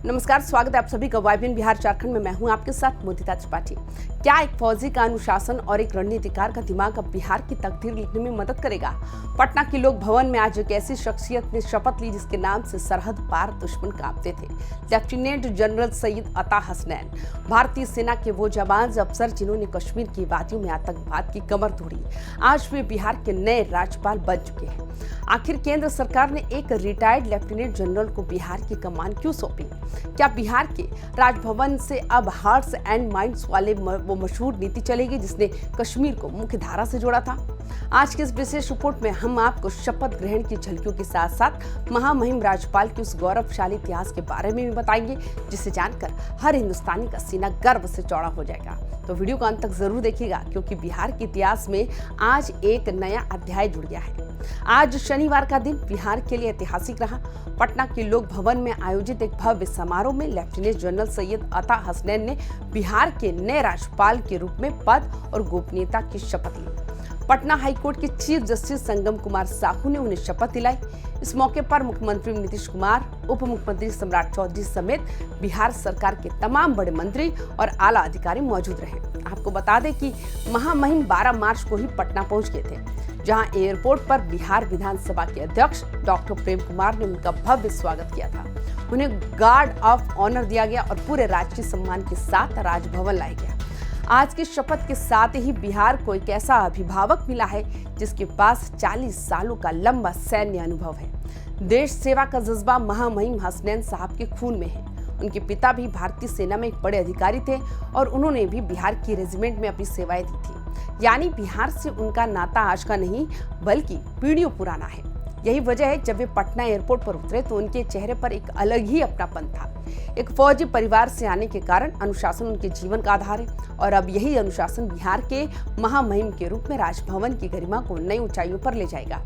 नमस्कार, स्वागत है आप सभी का वाइब्रेंट बिहार झारखंड में। मैं हूं आपके साथ मोदिता त्रिपाठी। क्या एक फौजी का अनुशासन और एक रणनीतिकार का दिमाग अब बिहार की तकदीर लिखने में मदद करेगा? पटना के लोक भवन में आज एक ऐसी शख्सियत ने शपथ ली जिसके नाम से सरहद पार दुश्मन कांपते थे। लेफ्टिनेंट जनरल सैयद अता हसनैन, भारतीय सेना के वो जवान अफसर जिन्होंने कश्मीर की वादियों में आतंकवाद की कमर तोड़ी, आज वे बिहार के नए राज्यपाल बन चुके हैं। आखिर केंद्र सरकार ने एक रिटायर्ड लेफ्टिनेंट जनरल को बिहार की कमान क्यों सौंपी? क्या बिहार के राजभवन से अब हार्ट्स एंड माइंड्स वाले वो मशहूर नीति चलेगी जिसने कश्मीर को मुख्य धारा से जोड़ा था? आज के इस विशेष रिपोर्ट में हम आपको शपथ ग्रहण की झलकियों के साथ साथ महामहिम राज्यपाल के उस गौरवशाली इतिहास के बारे में भी बताएंगे, जिसे जानकर हर हिंदुस्तानी का सीना गर्व से चौड़ा हो जाएगा। तो वीडियो को अंत तक जरूर देखिएगा, क्योंकि बिहार के इतिहास में आज एक नया अध्याय जुड़ गया है। आज शनिवार का दिन बिहार के लिए ऐतिहासिक रहा। पटना के लोक भवन में आयोजित एक भव्य समारोह में लेफ्टिनेंट जनरल सैयद अता हसनैन ने बिहार के नए राज्यपाल के रूप में पद और गोपनीयता की शपथ ली। पटना हाईकोर्ट के चीफ जस्टिस संगम कुमार साहू ने उन्हें शपथ दिलाई। इस मौके पर मुख्यमंत्री नीतीश कुमार, उप मुख्यमंत्री सम्राट चौधरी समेत बिहार सरकार के तमाम बड़े मंत्री और आला अधिकारी मौजूद रहे। आपको बता दें कि महामहिम 12 मार्च को ही पटना पहुंच गए थे, जहां एयरपोर्ट पर बिहार विधानसभा के अध्यक्ष डॉक्टर प्रेम कुमार ने उनका भव्य स्वागत किया था। उन्हें गार्ड ऑफ ऑनर दिया गया और पूरे राजकीय सम्मान के साथ राजभवन लाया गया। आज की शपथ के साथ ही बिहार को एक ऐसा अभिभावक मिला है जिसके पास 40 सालों का लंबा सैन्य अनुभव है। देश सेवा का जज्बा महामहिम हसनैन साहब के खून में है। उनके पिता भी भारतीय सेना में एक बड़े अधिकारी थे और उन्होंने भी बिहार की रेजिमेंट में अपनी सेवाएं दी थी। यानी बिहार से उनका नाता आज का नहीं बल्कि पीढ़ियों पुराना है। यही वजह है जब वे पटना एयरपोर्ट पर उतरे तो उनके चेहरे पर एक अलग ही अपनापन था। एक फौजी परिवार से आने के कारण अनुशासन उनके जीवन का आधार है और अब यही अनुशासन बिहार के महामहिम के रूप में राजभवन की गरिमा को नई ऊंचाइयों पर ले जाएगा।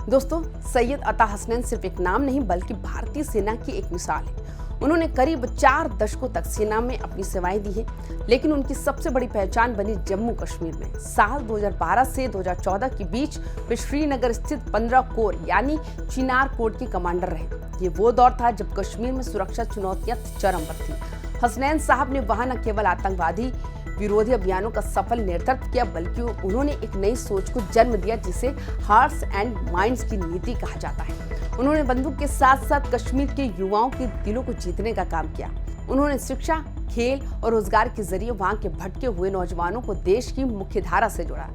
दोस्तों, सैयद अता हसनैन सिर्फ एक नाम नहीं बल्कि भारतीय सेना की एक मिसाल है। उन्होंने करीब 4 दशकों तक सेना में अपनी सेवाएं दी हैं, लेकिन उनकी सबसे बड़ी पहचान बनी जम्मू कश्मीर में। साल 2012 से 2014 के बीच वे श्रीनगर स्थित 15 कोर यानी चिनार कोर के कमांडर रहे। ये वो दौर था जब कश्मीर में सुरक्षा चुनौतियां चरम पर थी। हसनैन साहब ने वहां न केवल आतंकवादी विरोधी अभियानों का सफल नेतृत्व किया बल्कि उन्होंने एक नई सोच को जन्म दिया जिसे हार्ट्स एंड माइंड्स की नीति कहा जाता है। उन्होंने बंदूक के साथ साथ कश्मीर के युवाओं के दिलों को जीतने का काम किया। उन्होंने शिक्षा, खेल और रोजगार के जरिए वहां के भटके हुए नौजवानों को देश की मुख्य धारा से जोड़ा।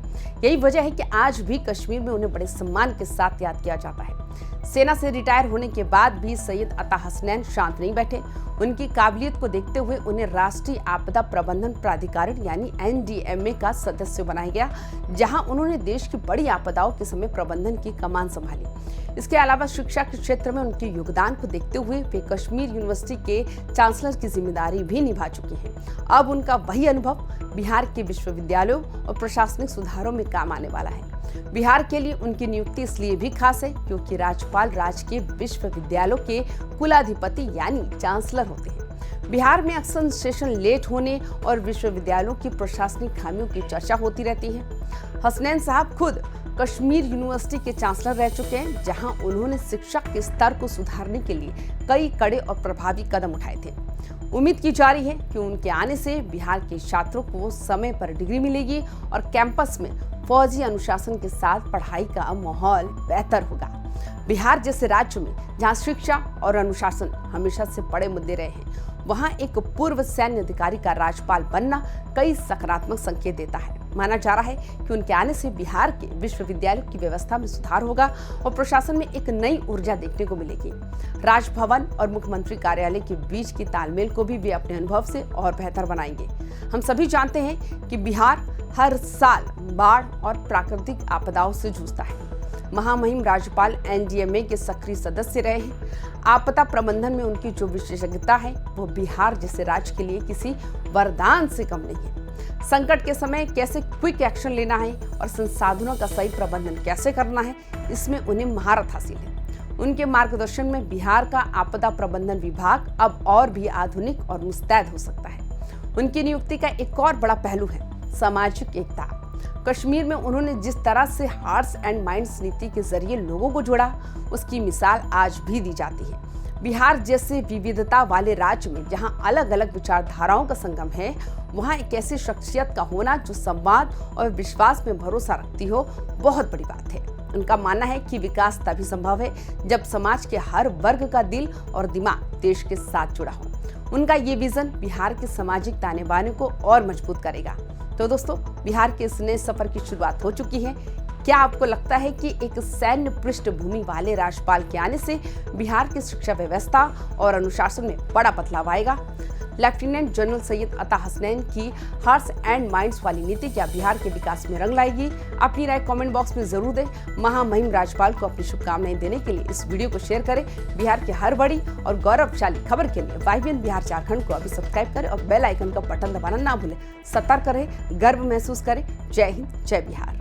यही वजह है कि आज भी कश्मीर में उन्हें बड़े सम्मान के साथ याद किया जाता है। सेना से रिटायर होने के बाद भी सैयद अता हसनैन शांत नहीं बैठे। उनकी काबिलियत को देखते हुए उन्हें राष्ट्रीय आपदा प्रबंधन प्राधिकरण यानी NDMA का सदस्य बनाया गया, जहां उन्होंने देश की बड़ी आपदाओं के समय प्रबंधन की कमान संभाली। इसके अलावा शिक्षा के क्षेत्र में उनके योगदान को देखते हुए वे कश्मीर यूनिवर्सिटी के चांसलर की जिम्मेदारी भी निभा चुके हैं। अब उनका वही अनुभव बिहार के विश्वविद्यालयों और प्रशासनिक सुधारों में काम आने वाला है। बिहार के लिए उनकी नियुक्ति इसलिए भी खास है क्योंकि राज्यपाल राजकीय विश्वविद्यालयों के कुलाधिपति यानी चांसलर होते हैं। बिहार में अक्सर सेशन लेट होने और विश्वविद्यालयों की प्रशासनिक खामियों की चर्चा होती रहती है। हसनैन साहब खुद कश्मीर यूनिवर्सिटी के चांसलर रह चुके हैं, जहां उन्होंने शिक्षा के स्तर को सुधारने के लिए कई कड़े और प्रभावी कदम उठाए थे। उम्मीद की जा रही है कि उनके आने से बिहार के छात्रों को समय पर डिग्री मिलेगी और कैंपस में फौजी अनुशासन के साथ पढ़ाई का माहौल बेहतर होगा। बिहार जैसे राज्य में जहां शिक्षा और अनुशासन हमेशा से बड़े मुद्दे रहे हैं, वहां एक पूर्व सैन्य अधिकारी का राज्यपाल बनना कई सकारात्मक संकेत देता है। माना जा रहा है कि उनके आने से बिहार के विश्वविद्यालयों की व्यवस्था में सुधार होगा और प्रशासन में एक नई ऊर्जा देखने को मिलेगी। राजभवन और मुख्यमंत्री कार्यालय के बीच की तालमेल को भी वे अपने अनुभव से और बेहतर बनाएंगे। हम सभी जानते हैं कि बिहार हर साल बाढ़ और प्राकृतिक आपदाओं से जूझता है। महामहिम राज्यपाल NDMA के सक्रिय सदस्य रहे हैं। आपदा प्रबंधन में उनकी जो विशेषज्ञता है वो बिहार जैसे राज्य के लिए किसी वरदान से कम नहीं है। संकट के समय कैसे क्विक एक्शन लेना है और संसाधनों का सही प्रबंधन कैसे करना है, इसमें उन्हें महारत हासिल है। उनके मार्गदर्शन में बिहार का आपदा प्रबंधन विभाग अब और भी आधुनिक और मुस्तैद हो सकता है। उनकी नियुक्ति का एक और बड़ा पहलू है सामाजिक एकता। कश्मीर में उन्होंने जिस तरह से हार्ट्स एंड माइंड्स नीति के जरिए लोगों को जोड़ा, उसकी मिसाल आज भी दी जाती है। बिहार जैसे विविधता वाले राज्य में जहां अलग अलग विचारधाराओं का संगम है, वहां एक ऐसी शख्सियत का होना जो संवाद और विश्वास में भरोसा रखती हो, बहुत बड़ी बात है। उनका मानना है कि विकास तभी संभव है जब समाज के हर वर्ग का दिल और दिमाग देश के साथ जुड़ा हो। उनका ये विजन बिहार के सामाजिक ताने बाने को और मजबूत करेगा। तो दोस्तों, बिहार के इस नए सफर की शुरुआत हो चुकी है। क्या आपको लगता है कि एक सैन्य पृष्ठभूमि वाले राज्यपाल के आने से बिहार की शिक्षा व्यवस्था और अनुशासन में बड़ा बदलाव आएगा? लेफ्टिनेंट जनरल सैयद अता हसनैन की हार्ट्स एंड माइंड्स वाली नीति क्या बिहार के विकास में रंग लाएगी? अपनी राय कमेंट बॉक्स में जरूर दें। महामहिम राज्यपाल को अपनी शुभकामनाएं देने के लिए इस वीडियो को शेयर करें। बिहार की हर बड़ी और गौरवशाली खबर के लिए YBN बिहार झारखंड को अभी सब्सक्राइब करें और बेल आइकन का बटन दबाना ना भूलें। सतर्क रहें, गर्व महसूस करें। जय हिंद, जय बिहार।